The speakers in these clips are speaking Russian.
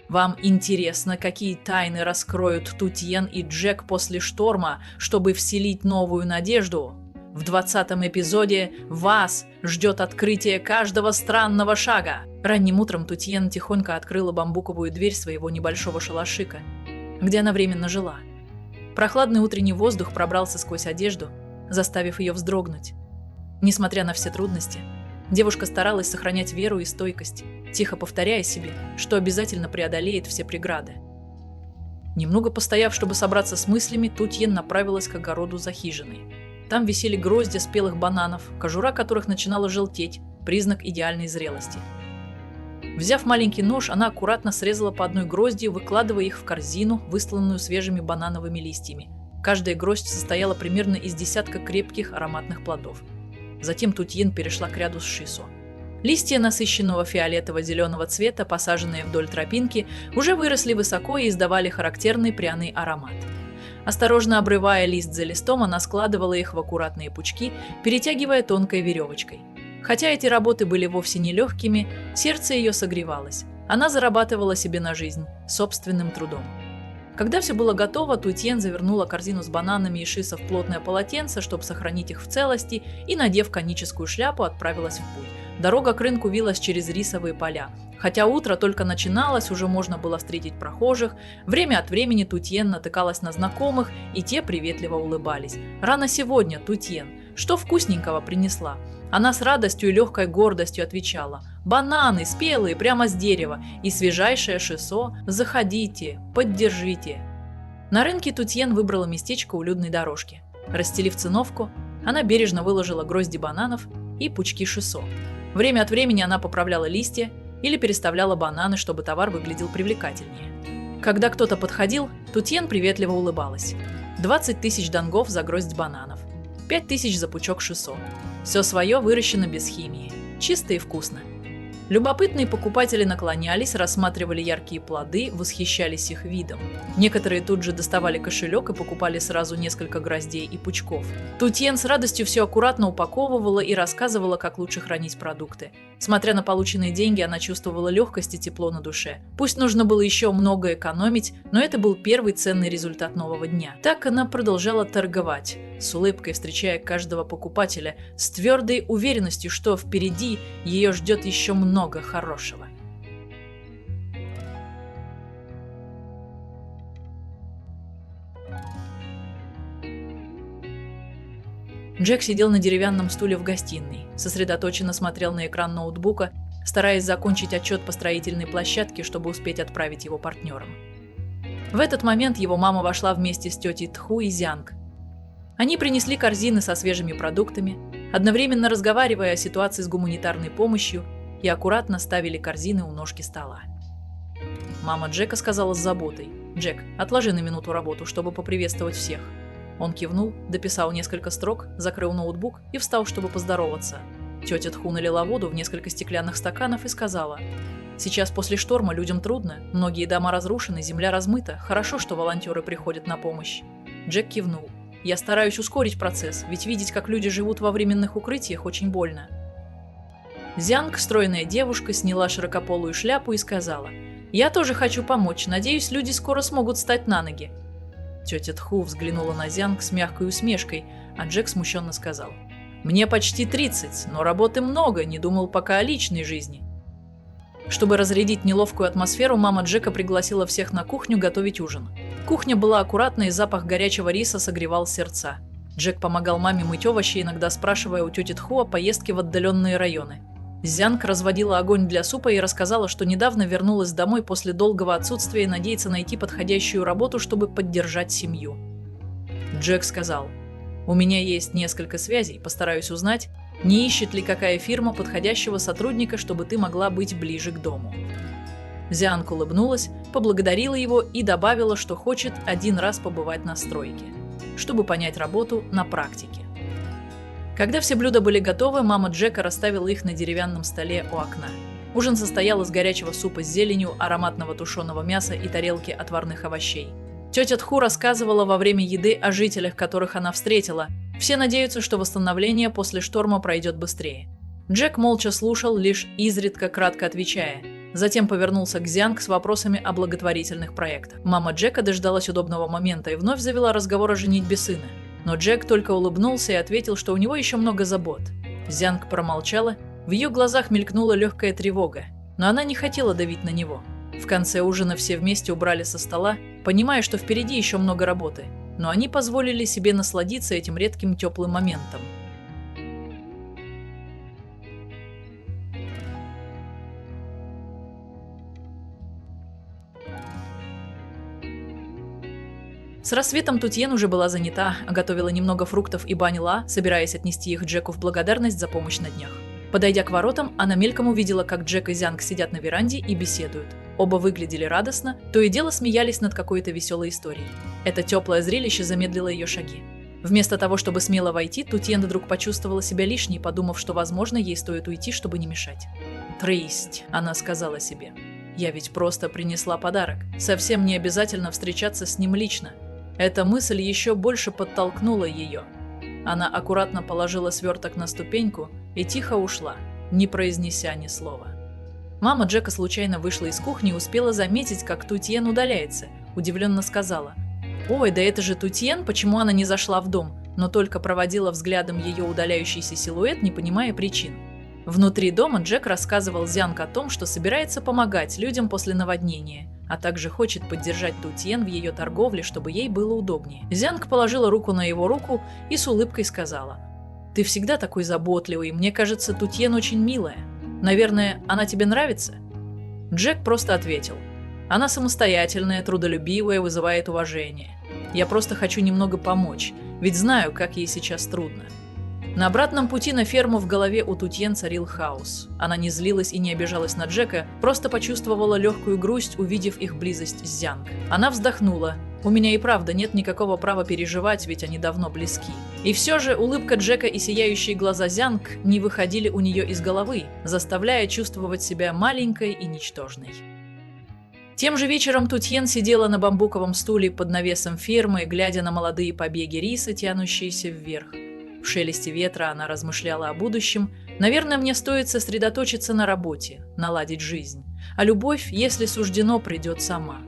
Вам интересно, какие тайны раскроют Тутьен и Джек после шторма, чтобы вселить новую надежду? В 20-м эпизоде вас ждет открытие каждого странного шага. Ранним утром Тутьен тихонько открыла бамбуковую дверь своего небольшого шалашика, где она временно жила. Прохладный утренний воздух пробрался сквозь одежду, заставив ее вздрогнуть. Несмотря на все трудности, девушка старалась сохранять веру и стойкость, тихо повторяя себе, что обязательно преодолеет все преграды. Немного постояв, чтобы собраться с мыслями, Тутьен направилась к огороду за хижиной. Там висели гроздья спелых бананов, кожура которых начинала желтеть, признак идеальной зрелости. Взяв маленький нож, она аккуратно срезала по одной грозди, выкладывая их в корзину, выстланную свежими банановыми листьями. Каждая гроздь состояла примерно из десятка крепких ароматных плодов. Затем Тутьен перешла к ряду с шисо. Листья насыщенного фиолетово-зеленого цвета, посаженные вдоль тропинки, уже выросли высоко и издавали характерный пряный аромат. Осторожно обрывая лист за листом, она складывала их в аккуратные пучки, перетягивая тонкой веревочкой. Хотя эти работы были вовсе не легкими, сердце ее согревалось. Она зарабатывала себе на жизнь собственным трудом. Когда все было готово, Тутьен завернула корзину с бананами и шисо в плотное полотенце, чтобы сохранить их в целости, и, надев коническую шляпу, отправилась в путь. Дорога к рынку вилась через рисовые поля. Хотя утро только начиналось, уже можно было встретить прохожих. Время от времени Тутьен натыкалась на знакомых, и те приветливо улыбались. «Рано сегодня, Тутьен. Что вкусненького принесла?» Она с радостью и легкой гордостью отвечала: «Бананы спелые, прямо с дерева, и свежайшее шисо. Заходите, поддержите». На рынке Тутьен выбрала местечко у людной дорожки. Расстелив циновку, она бережно выложила грозди бананов и пучки шисо. Время от времени она поправляла листья или переставляла бананы, чтобы товар выглядел привлекательнее. Когда кто-то подходил, Тутьен приветливо улыбалась. 20 тысяч дангов за гроздь бананов, 5 тысяч за пучок шисо. Все свое выращено без химии, чисто и вкусно. Любопытные покупатели наклонялись, рассматривали яркие плоды, восхищались их видом. Некоторые тут же доставали кошелек и покупали сразу несколько гроздей и пучков. Тутьен с радостью все аккуратно упаковывала и рассказывала, как лучше хранить продукты. Смотря на полученные деньги, она чувствовала легкость и тепло на душе. Пусть нужно было еще много экономить, но это был первый ценный результат нового дня. Так она продолжала торговать, с улыбкой встречая каждого покупателя, с твердой уверенностью, что впереди ее ждет еще много хорошего. Джек сидел на деревянном стуле в гостиной, сосредоточенно смотрел на экран ноутбука, стараясь закончить отчет по строительной площадке, чтобы успеть отправить его партнерам. В этот момент его мама вошла вместе с тетей Тху и Зянг. Они принесли корзины со свежими продуктами, одновременно разговаривая о ситуации с гуманитарной помощью, и аккуратно ставили корзины у ножки стола. Мама Джека сказала с заботой: «Джек, отложи на минуту работу, чтобы поприветствовать всех». Он кивнул, дописал несколько строк, закрыл ноутбук и встал, чтобы поздороваться. Тетя Тху налила воду в несколько стеклянных стаканов и сказала: «Сейчас после шторма людям трудно, многие дома разрушены, земля размыта, хорошо, что волонтеры приходят на помощь». Джек кивнул. «Я стараюсь ускорить процесс, ведь видеть, как люди живут во временных укрытиях, очень больно». Зянг, стройная девушка, сняла широкополую шляпу и сказала: «Я тоже хочу помочь, надеюсь, люди скоро смогут встать на ноги». Тетя Тху взглянула на Зянг с мягкой усмешкой, а Джек смущенно сказал: «Мне почти 30, но работы много, не думал пока о личной жизни». Чтобы разрядить неловкую атмосферу, мама Джека пригласила всех на кухню готовить ужин. Кухня была аккуратной, и запах горячего риса согревал сердца. Джек помогал маме мыть овощи, иногда спрашивая у тети Тху о поездке в отдаленные районы. Зянг разводила огонь для супа и рассказала, что недавно вернулась домой после долгого отсутствия и надеется найти подходящую работу, чтобы поддержать семью. Джек сказал: «У меня есть несколько связей, постараюсь узнать, не ищет ли какая фирма подходящего сотрудника, чтобы ты могла быть ближе к дому». Зянг улыбнулась, поблагодарила его и добавила, что хочет один раз побывать на стройке, чтобы понять работу на практике. Когда все блюда были готовы, мама Джека расставила их на деревянном столе у окна. Ужин состоял из горячего супа с зеленью, ароматного тушеного мяса и тарелки отварных овощей. Тетя Тху рассказывала во время еды о жителях, которых она встретила. Все надеются, что восстановление после шторма пройдет быстрее. Джек молча слушал, лишь изредка кратко отвечая. Затем повернулся к Зянг с вопросами о благотворительных проектах. Мама Джека дождалась удобного момента и вновь завела разговор о женитьбе сына. Но Джек только улыбнулся и ответил, что у него еще много забот. Зянг промолчала, в ее глазах мелькнула легкая тревога, но она не хотела давить на него. В конце ужина все вместе убрали со стола, понимая, что впереди еще много работы, но они позволили себе насладиться этим редким теплым моментом. С рассветом Тутьен уже была занята, готовила немного фруктов и банила, собираясь отнести их Джеку в благодарность за помощь на днях. Подойдя к воротам, она мельком увидела, как Джек и Зянг сидят на веранде и беседуют. Оба выглядели радостно, то и дело смеялись над какой-то веселой историей. Это теплое зрелище замедлило ее шаги. Вместо того, чтобы смело войти, Тутьен вдруг почувствовала себя лишней, подумав, что, возможно, ей стоит уйти, чтобы не мешать. «Тристь», — она сказала себе. «Я ведь просто принесла подарок. Совсем не обязательно встречаться с ним лично». Эта мысль еще больше подтолкнула ее. Она аккуратно положила сверток на ступеньку и тихо ушла, не произнеся ни слова. Мама Джека случайно вышла из кухни и успела заметить, как Тутьен удаляется. Удивленно сказала: «Ой, да это же Тутьен, почему она не зашла в дом?» Но только проводила взглядом ее удаляющийся силуэт, не понимая причин. Внутри дома Джек рассказывал Зянг о том, что собирается помогать людям после наводнения, а также хочет поддержать Тутьен в ее торговле, чтобы ей было удобнее. Зянг положила руку на его руку и с улыбкой сказала: «Ты всегда такой заботливый, мне кажется, Тутьен очень милая. Наверное, она тебе нравится?» Джек просто ответил: «Она самостоятельная, трудолюбивая, вызывает уважение. Я просто хочу немного помочь, ведь знаю, как ей сейчас трудно». На обратном пути на ферму в голове у Тутьен царил хаос. Она не злилась и не обижалась на Джека, просто почувствовала легкую грусть, увидев их близость с Зянг. Она вздохнула. «У меня и правда нет никакого права переживать, ведь они давно близки». И все же улыбка Джека и сияющие глаза Зянг не выходили у нее из головы, заставляя чувствовать себя маленькой и ничтожной. Тем же вечером Тутьен сидела на бамбуковом стуле под навесом фермы, глядя на молодые побеги риса, тянущиеся вверх. В шелесте ветра она размышляла о будущем. «Наверное, мне стоит сосредоточиться на работе, наладить жизнь. А любовь, если суждено, придет сама».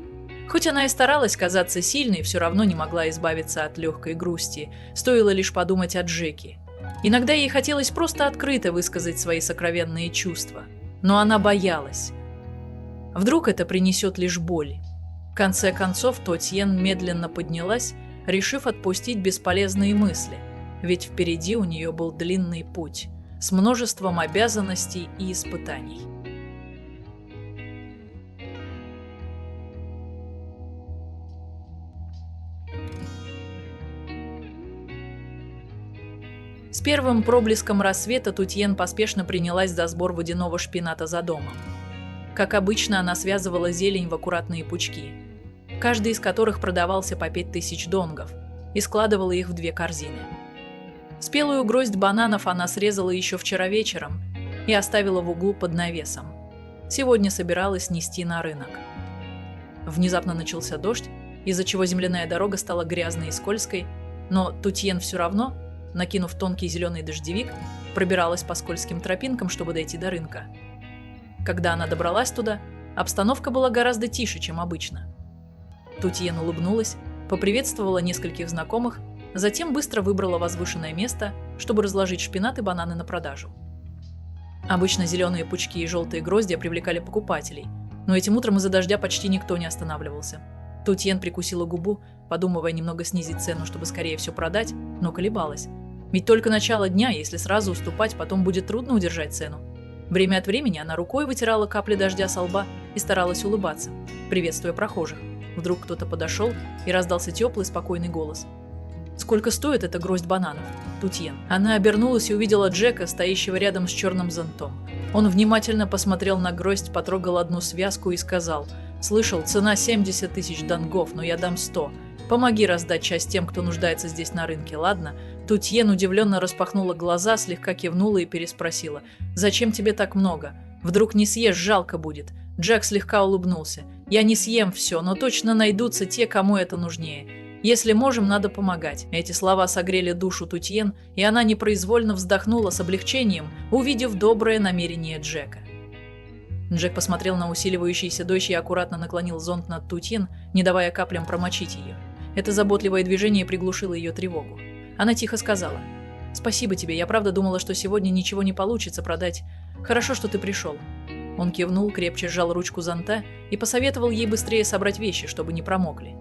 Хоть она и старалась казаться сильной, все равно не могла избавиться от легкой грусти, стоило лишь подумать о Джеке. Иногда ей хотелось просто открыто высказать свои сокровенные чувства. Но она боялась. Вдруг это принесет лишь боль. В конце концов, Тутьен медленно поднялась, решив отпустить бесполезные мысли. Ведь впереди у нее был длинный путь с множеством обязанностей и испытаний. С первым проблеском рассвета Тутьен поспешно принялась за сбор водяного шпината за домом. Как обычно, она связывала зелень в аккуратные пучки, каждый из которых продавался по 5000 донгов, и складывала их в 2 корзины. Спелую гроздь бананов она срезала еще вчера вечером и оставила в углу под навесом. Сегодня собиралась нести на рынок. Внезапно начался дождь, из-за чего земляная дорога стала грязной и скользкой, но Тутьен все равно, накинув тонкий зеленый дождевик, пробиралась по скользким тропинкам, чтобы дойти до рынка. Когда она добралась туда, обстановка была гораздо тише, чем обычно. Тутьен улыбнулась, поприветствовала нескольких знакомых, затем быстро выбрала возвышенное место, чтобы разложить шпинат и бананы на продажу. Обычно зеленые пучки и желтые гроздья привлекали покупателей, но этим утром из-за дождя почти никто не останавливался. Тутьен прикусила губу, подумывая немного снизить цену, чтобы скорее все продать, но колебалась. Ведь только начало дня, если сразу уступать, потом будет трудно удержать цену. Время от времени она рукой вытирала капли дождя со лба и старалась улыбаться, приветствуя прохожих. Вдруг кто-то подошел и раздался теплый, спокойный голос. «Сколько стоит эта гроздь бананов, Тутьен?» Она обернулась и увидела Джека, стоящего рядом с черным зонтом. Он внимательно посмотрел на гроздь, потрогал одну связку и сказал: «Слышал, цена 70 000 донгов, но я дам 100. Помоги раздать часть тем, кто нуждается здесь на рынке, ладно?» Тутьен удивленно распахнула глаза, слегка кивнула и переспросила: «Зачем тебе так много? Вдруг не съешь, жалко будет». Джек слегка улыбнулся. «Я не съем все, но точно найдутся те, кому это нужнее. Если можем, надо помогать». Эти слова согрели душу Тутьен, и она непроизвольно вздохнула с облегчением, увидев доброе намерение Джека. Джек посмотрел на усиливающийся дождь и аккуратно наклонил зонт над Тутьен, не давая каплям промочить ее. Это заботливое движение приглушило ее тревогу. Она тихо сказала: «Спасибо тебе, я правда думала, что сегодня ничего не получится продать. Хорошо, что ты пришел». Он кивнул, крепче сжал ручку зонта и посоветовал ей быстрее собрать вещи, чтобы не промокли.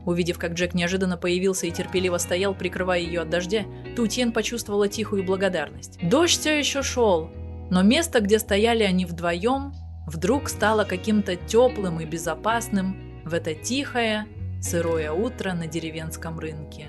Увидев, как Джек неожиданно появился и терпеливо стоял, прикрывая ее от дождя, Тутьен почувствовала тихую благодарность. Дождь все еще шел, но место, где стояли они вдвоем, вдруг стало каким-то теплым и безопасным в это тихое, сырое утро на деревенском рынке.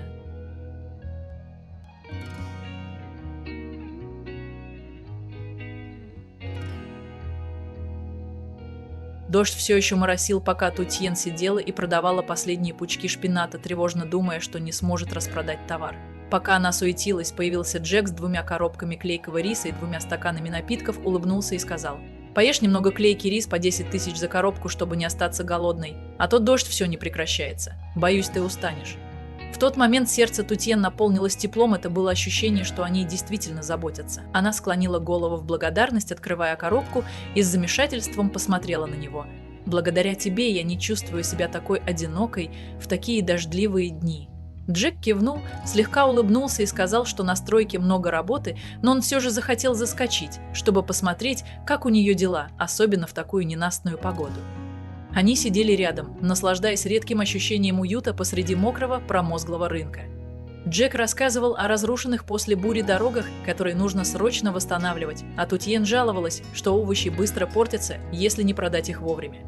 Дождь все еще моросил, пока Тутьен сидела и продавала последние пучки шпината, тревожно думая, что не сможет распродать товар. Пока она суетилась, появился Джек с 2 коробками клейкого риса и 2 стаканами напитков, улыбнулся и сказал: «Поешь немного клейкий рис по 10 тысяч за коробку, чтобы не остаться голодной, а то дождь все не прекращается. Боюсь, ты устанешь». В тот момент сердце Тутьен наполнилось теплом, это было ощущение, что о ней действительно заботятся. Она склонила голову в благодарность, открывая коробку, и с замешательством посмотрела на него. «Благодаря тебе я не чувствую себя такой одинокой в такие дождливые дни». Джек кивнул, слегка улыбнулся и сказал, что на стройке много работы, но он все же захотел заскочить, чтобы посмотреть, как у нее дела, особенно в такую ненастную погоду. Они сидели рядом, наслаждаясь редким ощущением уюта посреди мокрого, промозглого рынка. Джек рассказывал о разрушенных после бури дорогах, которые нужно срочно восстанавливать, а Тутьен жаловалась, что овощи быстро портятся, если не продать их вовремя.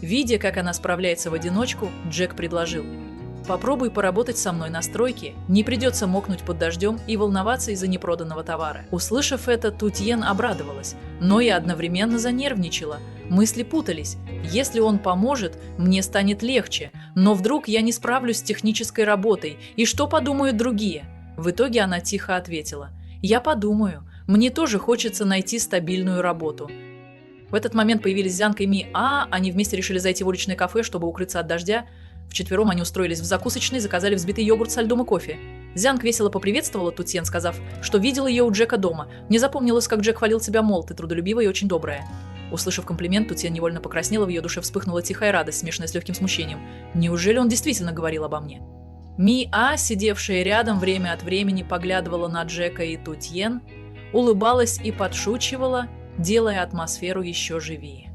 Видя, как она справляется в одиночку, Джек предложил: «Попробуй поработать со мной на стройке, не придется мокнуть под дождем и волноваться из-за непроданного товара». Услышав это, Тутьен обрадовалась, но и одновременно занервничала. Мысли путались. Если он поможет, мне станет легче, но вдруг я не справлюсь с технической работой, и что подумают другие? В итоге она тихо ответила: «Я подумаю, мне тоже хочется найти стабильную работу». В этот момент появились Зянка и Ми-А, они вместе решили зайти в уличное кафе, чтобы укрыться от дождя. Вчетвером они устроились в закусочной, заказали взбитый йогурт со льдом и кофе. Зянг весело поприветствовала Тутьен, сказав, что видел ее у Джека дома. Мне запомнилось, как Джек хвалил себя: мол, ты трудолюбивая и очень добрая. Услышав комплимент, Тутьен невольно покраснела, в ее душе вспыхнула тихая радость, смешанная с легким смущением. Неужели он действительно говорил обо мне? Ми-А, сидевшая рядом, время от времени поглядывала на Джека и Тутьен, улыбалась и подшучивала, делая атмосферу еще живее.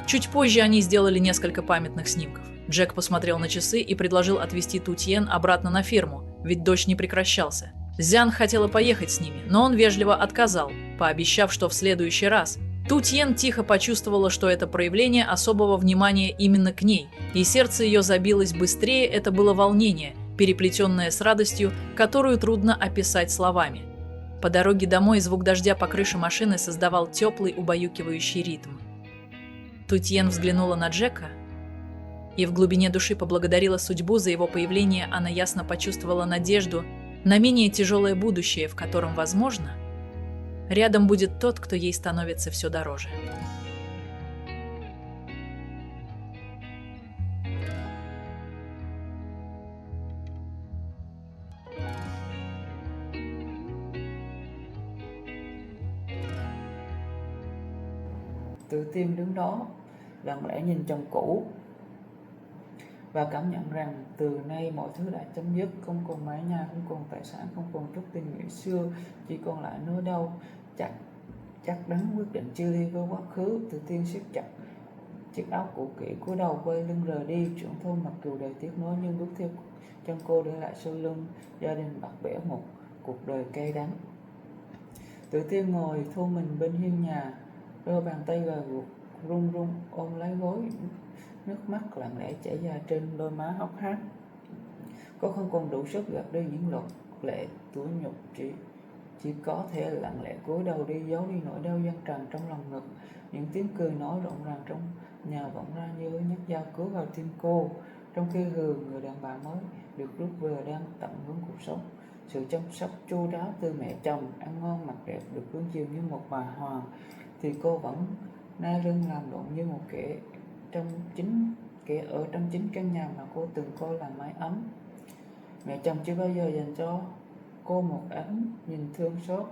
Чуть позже они сделали несколько памятных снимков. Джек посмотрел на часы и предложил отвезти Тутьен обратно на ферму, ведь дождь не прекращался. Зян хотела поехать с ними, но он вежливо отказал, пообещав, что в следующий раз. Тутьен тихо почувствовала, что это проявление особого внимания именно к ней, и сердце ее забилось быстрее, это было волнение, переплетенное с радостью, которую трудно описать словами. По дороге домой звук дождя по крыше машины создавал теплый, убаюкивающий ритм. Тутьен взглянула на Джека и в глубине души поблагодарила судьбу за его появление. Она ясно почувствовала надежду на менее тяжелое будущее, в котором, возможно, рядом будет тот, кто ей становится все дороже. Tự Tiên đứng đó, lặng lẽ nhìn chồng cũ và cảm nhận rằng từ nay mọi thứ đã chấm dứt, không còn mái nhà, không còn tài sản, không còn chút tình nghĩa xưa, chỉ còn lại nỗi đau chắc đắng quyết định chia ly với quá khứ. Tự Tiên siết chặt chiếc áo cũ kỹ, cúi đầu quay lưng rời đi. Trưởng thôn mặc dù đầy tiếc nuối nhưng bước theo chân cô, để lại sau lưng gia đình bạc bẽo, một cuộc đời cay đắng. Tự Tiên ngồi thu mình bên hiên nhà, đôi bàn tay gầy guộc run run ôm lấy gối, nước mắt lặng lẽ chảy dài trên đôi má hốc hác. Cô không còn đủ sức gạt đi những giọt lệ tủi nhục, chỉ có thể lặng lẽ cúi đầu đi, giấu đi nỗi đau dâng tràn trong lòng ngực. Những tiếng cười nói rộn ràng trong nhà vọng ra như nhát dao cứa vào tim cô, trong khi người đàn bà mới được rút về đang tận hưởng cuộc sống. Sự chăm sóc chu đáo từ mẹ chồng, ăn ngon mặc đẹp, được cưng chiều như một bà hoàng, thì cô vẫn nai lưng làm lụng như một kẻ ở trong chính căn nhà mà cô từng coi là mái ấm. Mẹ chồng chưa bao giờ dành cho cô một ánh nhìn thương xót